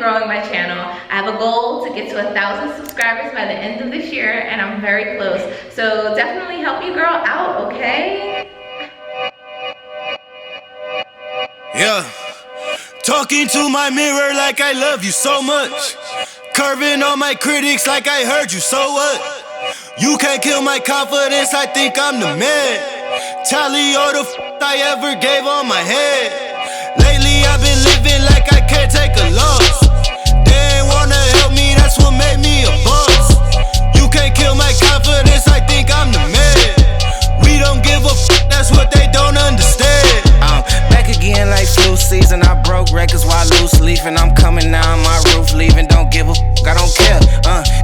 growing my channel. I have a goal to get to 1,000 subscribers by the end of this year, and I'm very close. So definitely help your girl out, okay? Yeah. Talking to my mirror like I love you so much. Curving on my critics like I heard you, so what? You can't kill my confidence, I think I'm the man. Tally all the I ever gave on my head. Lately I've been living like I can't take a loss. They ain't wanna help me, that's what made me a boss. You can't kill my confidence, I think I'm the man. We don't give a that's what they don't understand. I'm back again like flu season. I broke records while loose leafing. I'm coming down my roof, leaving. Don't give a I don't care.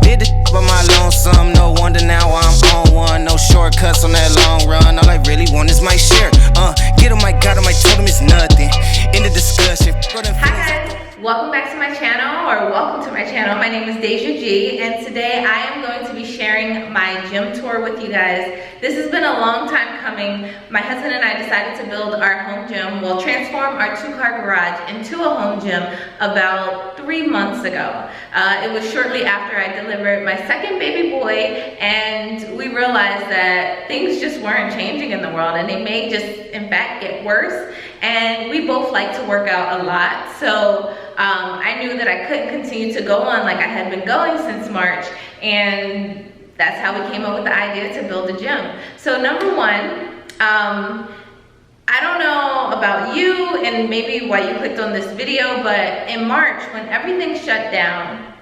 Did the by my lonesome. No wonder now I'm on one. No shortcuts on that long run. All I really want is my share. Get on my God, I told him it's nothing. In the discussion. Hi guys, welcome back to my channel, or welcome to my channel. My name is Deja G, and today I am going to be sharing my gym tour with you guys. This has been a long time coming. My husband and I decided to build our home gym, well, transform our 2-car garage into a home gym about 3 months ago. It was shortly after I delivered my second baby boy, and we realized that things just weren't changing in the world, and they may just, in fact, get worse. And we both like to work out a lot, so I knew that I couldn't continue to go on like I had been going since March, and that's how we came up with the idea to build a gym. So number one, I don't know about you and maybe why you clicked on this video, but in March when everything shut down,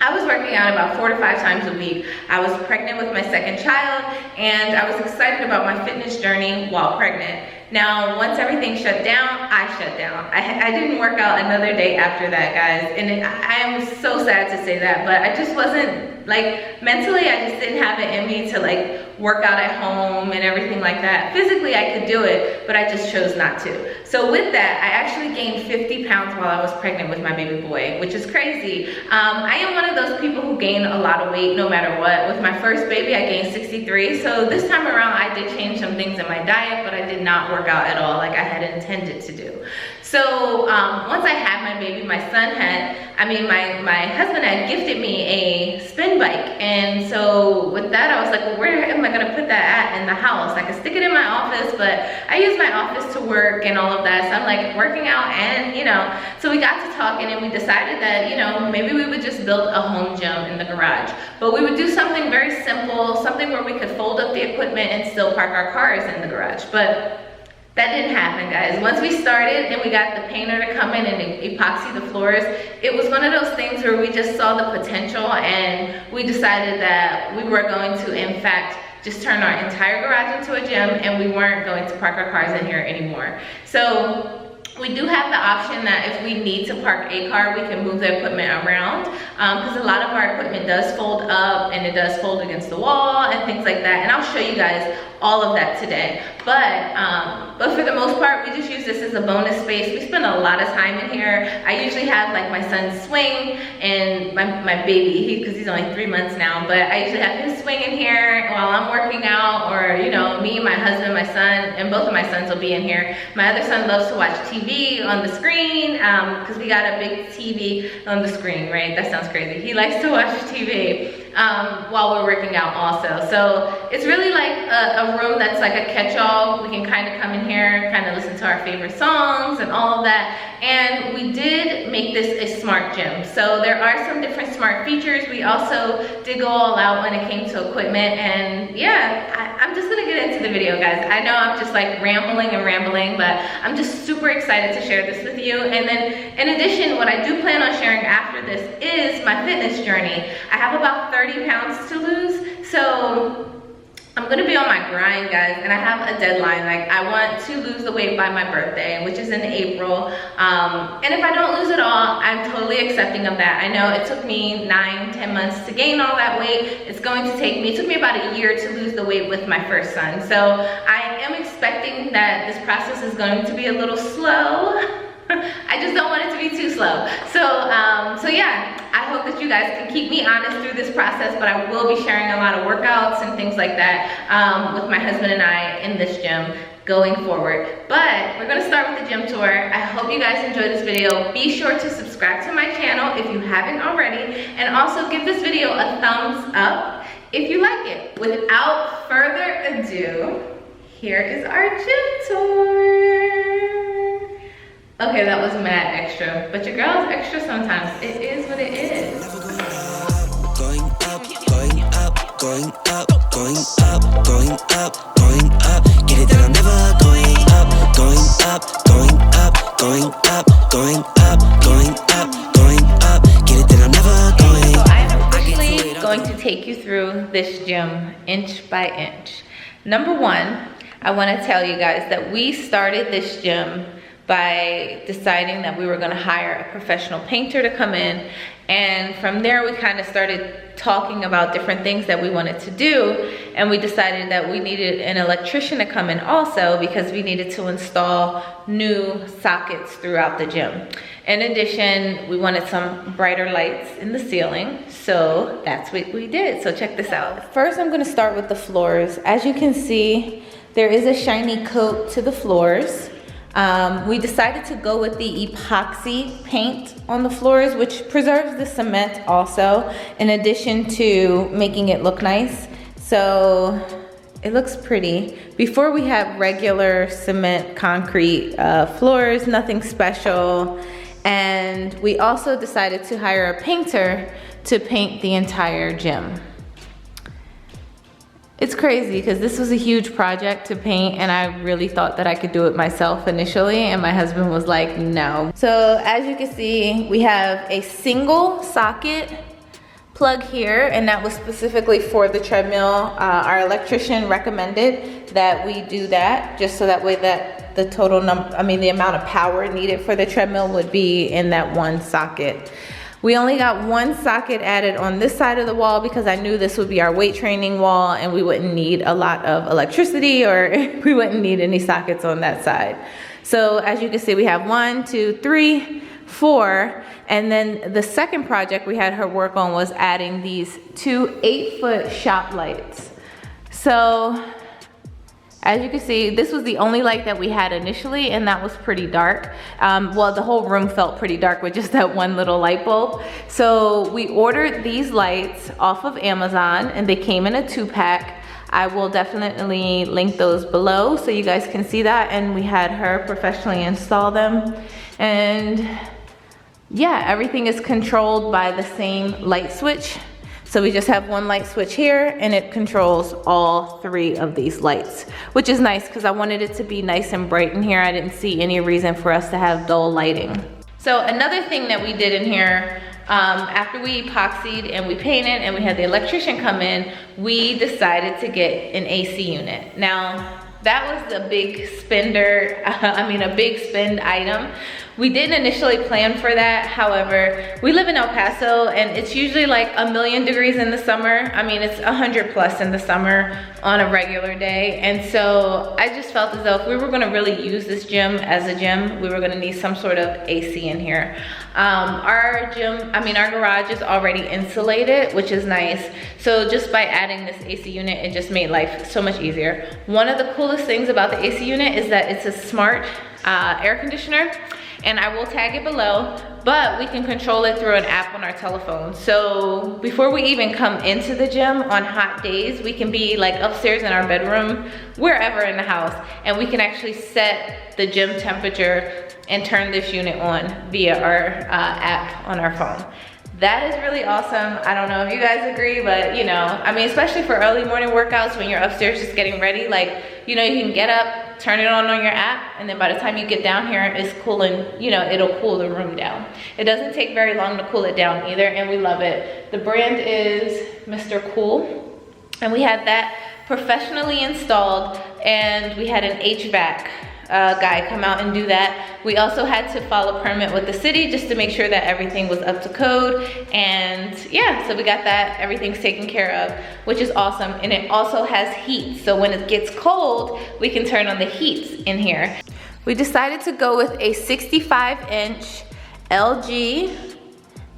I was working out about 4 to 5 times a week. I was pregnant with my second child, and I was excited about my fitness journey while pregnant. Now, once everything shut down, I shut down. I didn't work out another day after that, guys. And I am so sad to say that, but I just wasn't, like, mentally, I just didn't have it in me to, like, work out at home and everything like that. Physically, I could do it, but I just chose not to. So with that, I actually gained 50 pounds while I was pregnant with my baby boy, which is crazy. I am one of those people who gain a lot of weight no matter what. With my first baby, I gained 63. So this time around, I did change some things in my diet, but I did not work out at all like I had intended to do. So once I had my baby, my husband had gifted me a spin bike. And so with that, I was like, well, where am I gonna put that at in the house? I could stick it in my office, but I use my office to work and all of that. So I'm like working out and, you know, so we got to talking and we decided that, you know, maybe we would just build a home gym in the garage. But we would do something very simple, something where we could fold up the equipment and still park our cars in the garage. But that didn't happen, guys. Once we started and we got the painter to come in and epoxy the floors, it was one of those things where we just saw the potential and we decided that we were going to, in fact, just turn our entire garage into a gym, and we weren't going to park our cars in here anymore. So we do have the option that if we need to park a car, we can move the equipment around, because a lot of our equipment does fold up and it does fold against the wall and things like that. And I'll show you guys all of that today. But for the most part, we just use this as a bonus space. We spend a lot of time in here. I usually have like my son's swing and my baby, because he's only 3 months now, but I usually have his swing in here while I'm working out, or, you know, me, my husband, my son, and both of my sons will be in here. My other son loves to watch TV on the screen, because we got a big TV on the screen, right? That sounds crazy. He likes to watch TV while we're working out also. So it's really like a room that's like a catch-all. We can kind of come in here, kind of listen to our favorite songs and all of that. And we did make this a smart gym. So there are some different smart features. We also did go all out when it came to equipment. And yeah, I'm just gonna get into the video, guys. I know I'm just like rambling, but I'm just super excited to share this with you. And then in addition, what I do plan on sharing after this is my fitness journey. I have about 30 pounds to lose. So I'm gonna be on my grind, guys, and I have a deadline. Like, I want to lose the weight by my birthday, which is in April. And if I don't lose it all, I'm totally accepting of that. I know it took me 9-10 months to gain all that weight. It took me about a year to lose the weight with my first son. So I am expecting that this process is going to be a little slow. I just don't want it to be too slow. So yeah, I hope that you guys can keep me honest through this process, but I will be sharing a lot of workouts and things like that with my husband and I in this gym going forward. But we're gonna start with the gym tour. I hope you guys enjoyed this video. Be sure to subscribe to my channel channel if you haven't already, and also give this video a thumbs up if you like it. Without further ado, here is our gym tour. Okay, that was mad extra, but your girl's extra sometimes. It is what it is. Going up, going up, going up, going up, going up, going up. Get it that I'm never going up, going up, going up, going up, going up, going up, going up. Get it that I'm never going up. So I am officially going to take you through this gym inch by inch. Number one, I want to tell you guys that we started this gym by deciding that we were going to hire a professional painter to come in, and from there we kind of started talking about different things that we wanted to do, and we decided that we needed an electrician to come in also because we needed to install new sockets throughout the gym. In addition, we wanted some brighter lights in the ceiling, so that's what we did. So check this out. First, I'm going to start with the floors. As you can see, there is a shiny coat to the floors. We decided to go with the epoxy paint on the floors, which preserves the cement also, in addition to making it look nice. So it looks pretty. Before we had regular cement concrete floors, nothing special. And we also decided to hire a painter to paint the entire gym. It's crazy because this was a huge project to paint, and I really thought that I could do it myself initially, and my husband was like, no. So as you can see, we have a single socket plug here, and that was specifically for the treadmill. Our electrician recommended that we do that just so that way that the total the amount of power needed for the treadmill would be in that one socket. We only got one socket added on this side of the wall because I knew this would be our weight training wall and we wouldn't need a lot of electricity, or we wouldn't need any sockets on that side. So as you can see, we have 1, 2, 3, 4. And then the second project we had her work on was adding these 2 8-foot shop lights. So as you can see, this was the only light that we had initially, and that was pretty dark. Well, the whole room felt pretty dark with just that one little light bulb. So we ordered these lights off of Amazon, and they came in a 2-pack. I will definitely link those below so you guys can see that. And we had her professionally install them. And yeah, everything is controlled by the same light switch. So we just have one light switch here, and it controls all 3 of these lights, which is nice because I wanted it to be nice and bright in here. I didn't see any reason for us to have dull lighting. So another thing that we did in here, after we epoxied and we painted and we had the electrician come in, we decided to get an AC unit. Now, that was a big spender, a big spend item. We didn't initially plan for that. However, we live in El Paso and it's usually like 1,000,000 degrees in the summer. I mean, it's 100 plus in the summer on a regular day. And so I just felt as though if we were gonna really use this gym as a gym, we were gonna need some sort of AC in here. Our garage is already insulated, which is nice. So just by adding this AC unit, it just made life so much easier. One of the coolest things about the AC unit is that it's a smart air conditioner, and I will tag it below, but we can control it through an app on our telephone. So before we even come into the gym on hot days, we can be like upstairs in our bedroom, wherever in the house, and we can actually set the gym temperature and turn this unit on via our app on our phone. That is really awesome. I don't know if you guys agree, but you know, I mean, especially for early morning workouts when you're upstairs just getting ready, like, you know, you can get up, turn it on your app, and then by the time you get down here, it's cooling, you know, it'll cool the room down. It doesn't take very long to cool it down either, and we love it. The brand is Mr. Cool, and we had that professionally installed, and we had an HVAC guy come out and do that. We also had to file a permit with the city just to make sure that everything was up to code, and yeah, so we got that, everything's taken care of, which is awesome. And it also has heat, so when it gets cold, we can turn on the heat in here. We decided to go with a 65-inch LG.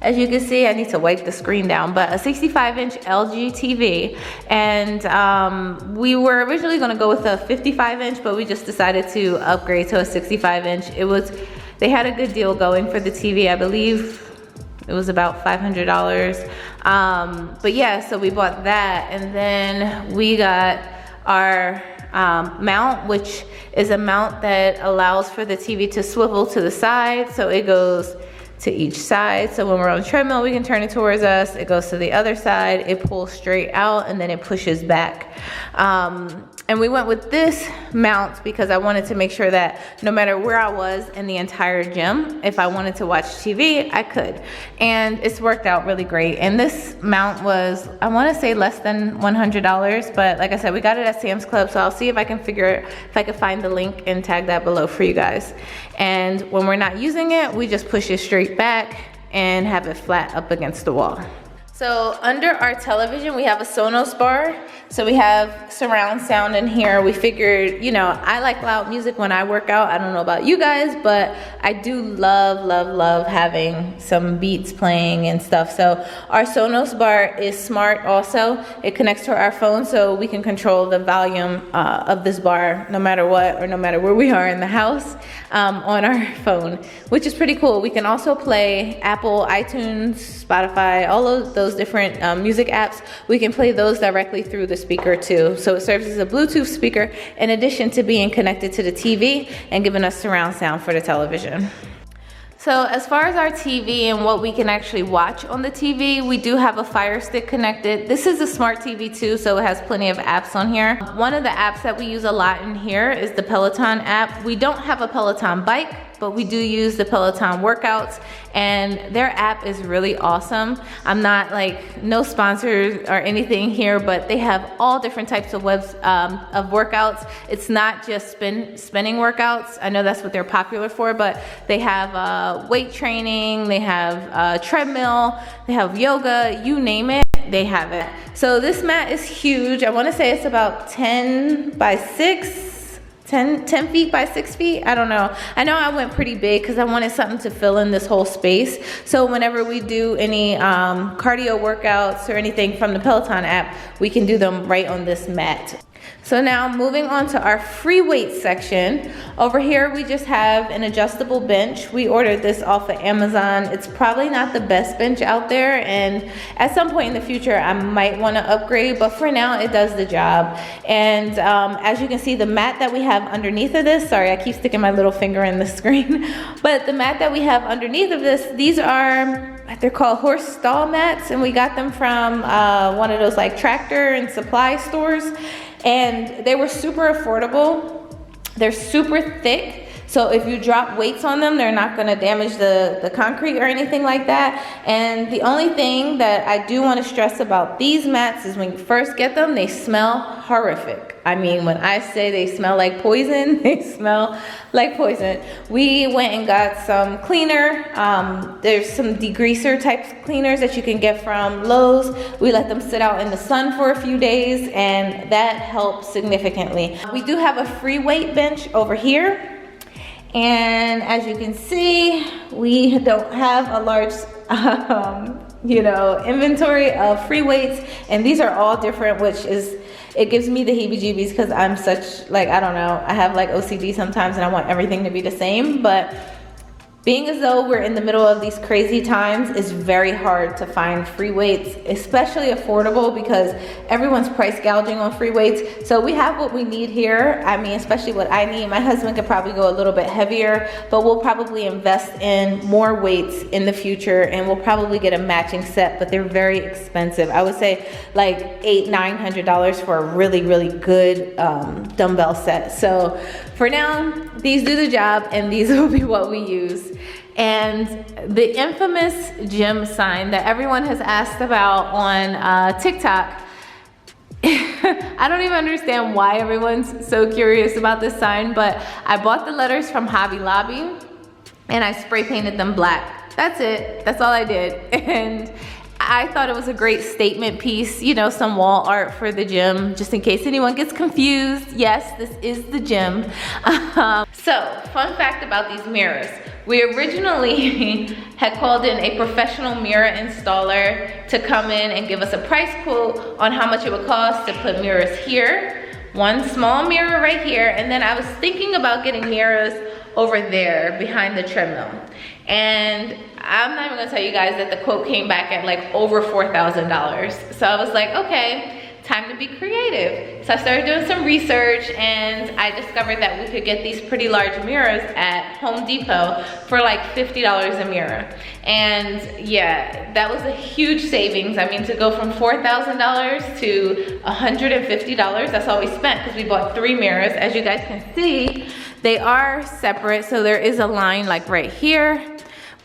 As you can see, I need to wipe the screen down, but a 65-inch LG TV. And we were originally gonna go with a 55-inch, but we just decided to upgrade to a 65-inch. They had a good deal going for the TV. I believe It was about $500. But yeah, so we bought that, and then we got our mount, which is a mount that allows for the TV to swivel to the side, so it goes to each side. So when we're on the treadmill, we can turn it towards us. It goes to the other side, it pulls straight out, and then it pushes back. And we went with this mount because I wanted to make sure that no matter where I was in the entire gym, if I wanted to watch TV, I could. And it's worked out really great. And this mount was, I want to say less than $100, but like I said, we got it at Sam's Club, so I'll see if I can find the link and tag that below for you guys. And when we're not using it, we just push it straight back and have it flat up against the wall. So under our television, we have a Sonos bar. So we have surround sound in here. We figured, you know, I like loud music when I work out. I don't know about you guys, but I do love having some beats playing and stuff. So our Sonos bar is smart also. It connects to our phone, so we can control the volume of this bar no matter what, or no matter where we are in the house, on our phone, which is pretty cool. We can also play Apple, iTunes, Spotify, all of those different music apps. We can play those directly through the speaker too. So it serves as a Bluetooth speaker in addition to being connected to the TV and giving us surround sound for the television. So as far as our TV and what we can actually watch on the TV, we do have a Fire Stick connected. This is a smart TV too, so it has plenty of apps on here. One of the apps that we use a lot in here is the Peloton app. We don't have a Peloton bike, but we do use the Peloton workouts, and their app is really awesome. I'm not like, no sponsors or anything here, but they have all different types of workouts. It's not just spinning workouts. I know that's what they're popular for, but they have weight training, they have treadmill, they have yoga, you name it, they have it. So this mat is huge. I wanna say it's about 10 by 6, 10 feet by 6 feet, I don't know. I know I went pretty big because I wanted something to fill in this whole space. So whenever we do any cardio workouts or anything from the Peloton app, we can do them right on this mat. So now moving on to our free weight section. Over here we just have an adjustable bench. We ordered this off of Amazon. It's probably not the best bench out there, and at some point in the future I might want to upgrade, but for now it does the job. And as you can see, the mat that we have underneath of this, sorry I keep sticking my little finger in the screen, but the mat that we have underneath of this, these are, they're called horse stall mats, and we got them from one of those like tractor and supply stores. And they were super affordable. They're super thick, so if you drop weights on them, they're not gonna damage the concrete or anything like that. And the only thing that I do wanna stress about these mats is when you first get them, they smell horrific. I mean, when I say they smell like poison, they smell like poison. We went and got some cleaner. There's some degreaser type cleaners that you can get from Lowe's. We let them sit out in the sun for a few days, and that helps significantly. We do have a free weight bench over here. And as you can see, we don't have a large inventory of free weights, and these are all different, which is, it gives me the heebie-jeebies because I'm such, like, I don't know, I have like OCD sometimes and I want everything to be the same. But being as though we're in the middle of these crazy times, it's very hard to find free weights, especially affordable, because everyone's price gouging on free weights. So we have what we need here. I mean, especially what I need. My husband could probably go a little bit heavier, but we'll probably invest in more weights in the future, and we'll probably get a matching set, but they're very expensive. I would say like $800-900 for a really, really good dumbbell set. So for now, these do the job, and these will be what we use. And the infamous gym sign that everyone has asked about on TikTok, I don't even understand why everyone's so curious about this sign, but I bought the letters from Hobby Lobby and I spray painted them black. That's it, that's all I did. And I thought it was a great statement piece, you know, some wall art for the gym, just in case anyone gets confused. Yes, this is the gym. So, fun fact about these mirrors. We originally had called in a professional mirror installer to come in and give us a price quote on how much it would cost to put mirrors here, one small mirror right here, and then I was thinking about getting mirrors over there behind the treadmill. And I'm not even gonna tell you guys that the quote came back at like over $4,000. So I was like, okay, time to be creative. So I started doing some research and I discovered that we could get these pretty large mirrors at Home Depot for like $50 a mirror. And yeah, that was a huge savings. I mean, to go from $4,000 to $150, that's all we spent because we bought 3 mirrors. As you guys can see, they are separate. So there is a line like right here.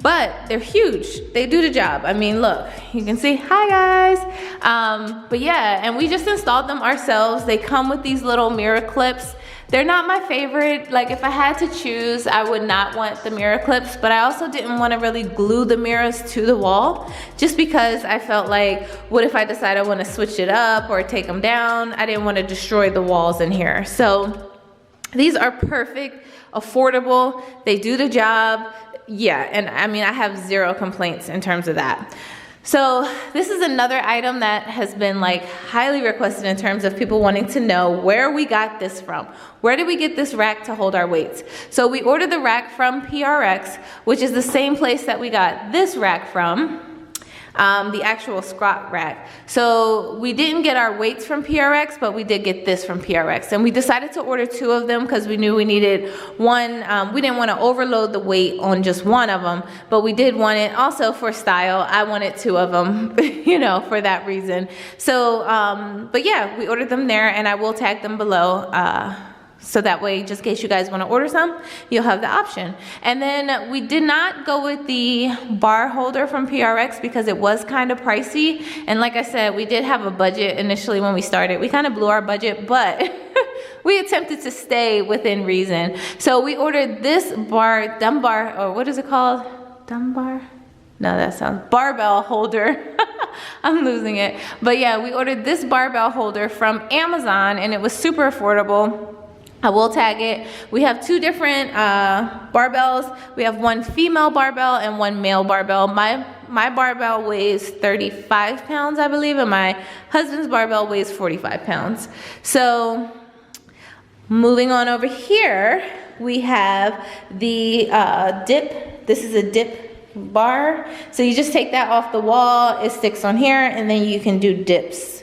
But they're huge. They do the job. I mean, look, you can see, hi guys. But yeah, and we just installed them ourselves. They come with these little mirror clips. They're not my favorite. Like if I had to choose, I would not want the mirror clips, but I also didn't want to really glue the mirrors to the wall just because I felt like, what if I decide I want to switch it up or take them down? I didn't want to destroy the walls in here. So these are perfect, affordable. They do the job. Yeah, and I mean, I have 0 complaints in terms of that. So this is another item that has been like highly requested in terms of people wanting to know where we got this from. Where did we get this rack to hold our weights? So we ordered the rack from PRX, which is the same place that we got this rack from. The actual squat rack. So we didn't get our weights from PRX, but we did get this from PRX. And we decided to order 2 of them because we knew we needed one. We didn't want to overload the weight on just one of them, but we did want it also for style. I wanted 2 of them, you know, for that reason. So, but yeah, we ordered them there and I will tag them below. So that way, just in case you guys want to order some, you'll have the option. And then we did not go with the bar holder from PRX because it was kind of pricey. And like I said, we did have a budget initially when we started. We kind of blew our budget, but we attempted to stay within reason. So we ordered this dumbbell, or what is it called? Dumbbell? No, that sounds, barbell holder. I'm losing it. But yeah, we ordered this barbell holder from Amazon and it was super affordable. I will tag it. We have 2 different barbells. We have one female barbell and one male barbell. My barbell weighs 35 pounds, I believe, and my husband's barbell weighs 45 pounds. So moving on over here, we have the dip. This is a dip bar. So you just take that off the wall, it sticks on here, and then you can do dips.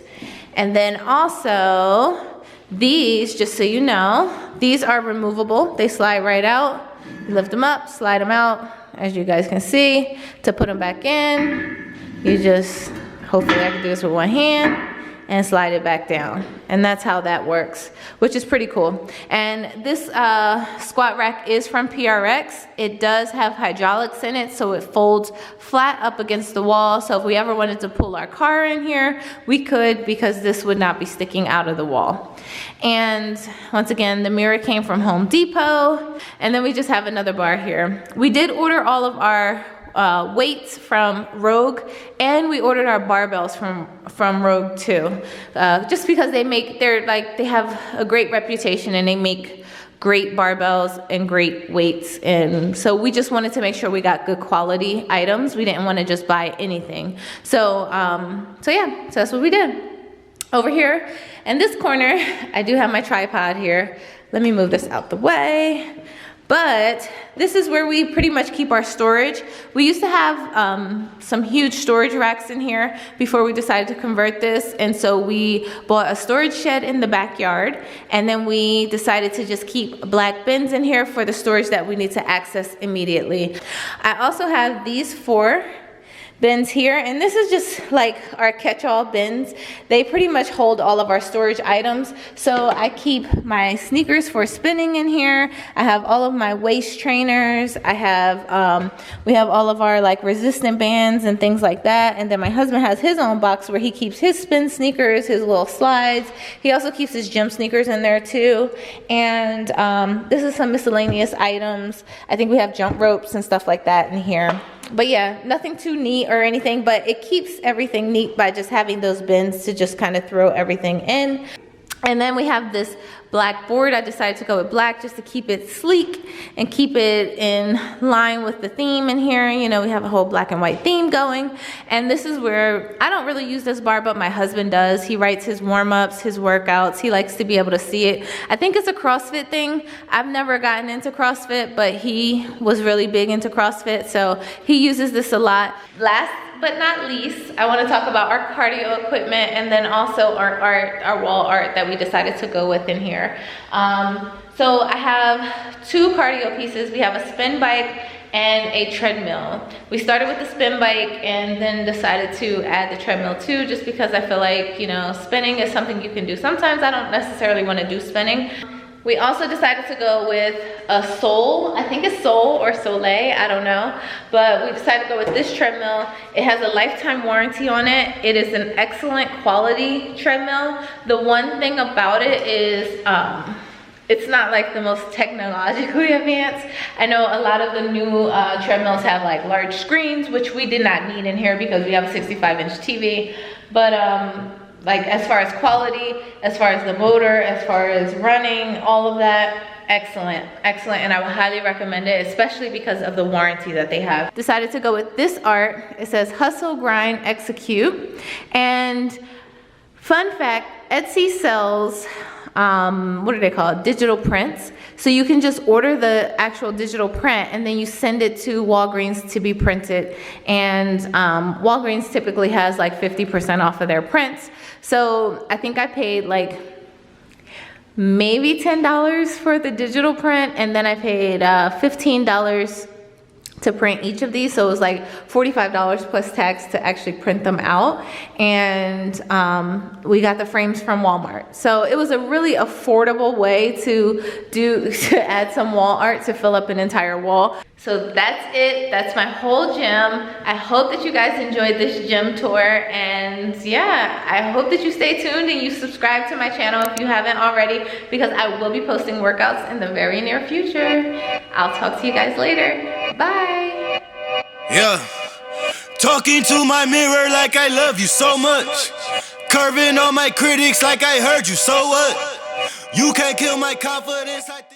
And then also, these, just so you know, these are removable. They slide right out. You lift them up, slide them out, as you guys can see. To put them back in, you just, hopefully I can do this with one hand, and slide it back down. And that's how that works, which is pretty cool. And this squat rack is from PRX. It does have hydraulics in it, so it folds flat up against the wall. So if we ever wanted to pull our car in here, we could, because this would not be sticking out of the wall. And once again, the mirror came from Home Depot. And then we just have another bar here. We did order all of our weights from Rogue, and we ordered our barbells from Rogue too, just because they have a great reputation and they make great barbells and great weights, and so we just wanted to make sure we got good quality items. We didn't want to just buy anything. So yeah, so that's what we did. Over here in this corner, I do have my tripod here. Let me move this out the way. But this is where we pretty much keep our storage. We used to have some huge storage racks in here before we decided to convert this. And so we bought a storage shed in the backyard. And then we decided to just keep black bins in here for the storage that we need to access immediately. I also have these 4 bins here, and this is just like our catch-all bins. They pretty much hold all of our storage items. So I keep my sneakers for spinning in here. I have all of my waist trainers. I have we have all of our like resistant bands and things like that. And then my husband has his own box where he keeps his spin sneakers, his little slides. He also keeps his gym sneakers in there too. And this is some miscellaneous items. I think we have jump ropes and stuff like that in here. But yeah, nothing too neat or anything, but it keeps everything neat by just having those bins to just kind of throw everything in. And then we have this black board. I decided to go with black just to keep it sleek and keep it in line with the theme in here. You know, we have a whole black and white theme going. And this is where I don't really use this bar, but my husband does. He writes his warm-ups, his workouts. He likes to be able to see it. I think it's a CrossFit thing. I've never gotten into CrossFit, but he was really big into CrossFit, so he uses this a lot. Last but not least, I want to talk about our cardio equipment and then also our art, our wall art that we decided to go with in here. So I have 2 cardio pieces. We have a spin bike and a treadmill. We started with the spin bike and then decided to add the treadmill too, just because I feel like, you know, spinning is something you can do. Sometimes I don't necessarily want to do spinning. We also decided to go with a Soul. I think it's Soul or Soleil, I don't know. But we decided to go with this treadmill. It has a lifetime warranty on it. It is an excellent quality treadmill. The one thing about it is it's not like the most technologically advanced. I know a lot of the new treadmills have like large screens, which we did not need in here because we have a 65-inch TV. But like as far as quality, as far as the motor, as far as running, all of that, excellent, excellent. And I would highly recommend it, especially because of the warranty that they have. Decided to go with this art. It says hustle, grind, execute. And fun fact, Etsy sells, what do they call it? Digital prints. So you can just order the actual digital print and then you send it to Walgreens to be printed. And Walgreens typically has like 50% off of their prints. So I think I paid like maybe $10 for the digital print, and then I paid $15 to print each of these, so it was like $45 plus tax to actually print them out. And we got the frames from Walmart, so it was a really affordable way to add some wall art to fill up an entire wall. So that's it. That's my whole gym. I hope that you guys enjoyed this gym tour, and yeah, I hope that you stay tuned and you subscribe to my channel if you haven't already, because I will be posting workouts in the very near future. I'll talk to you guys later. Bye. Yeah, talking to my mirror like I love you so much, curving on my critics like I heard you, so what? You can't kill my confidence.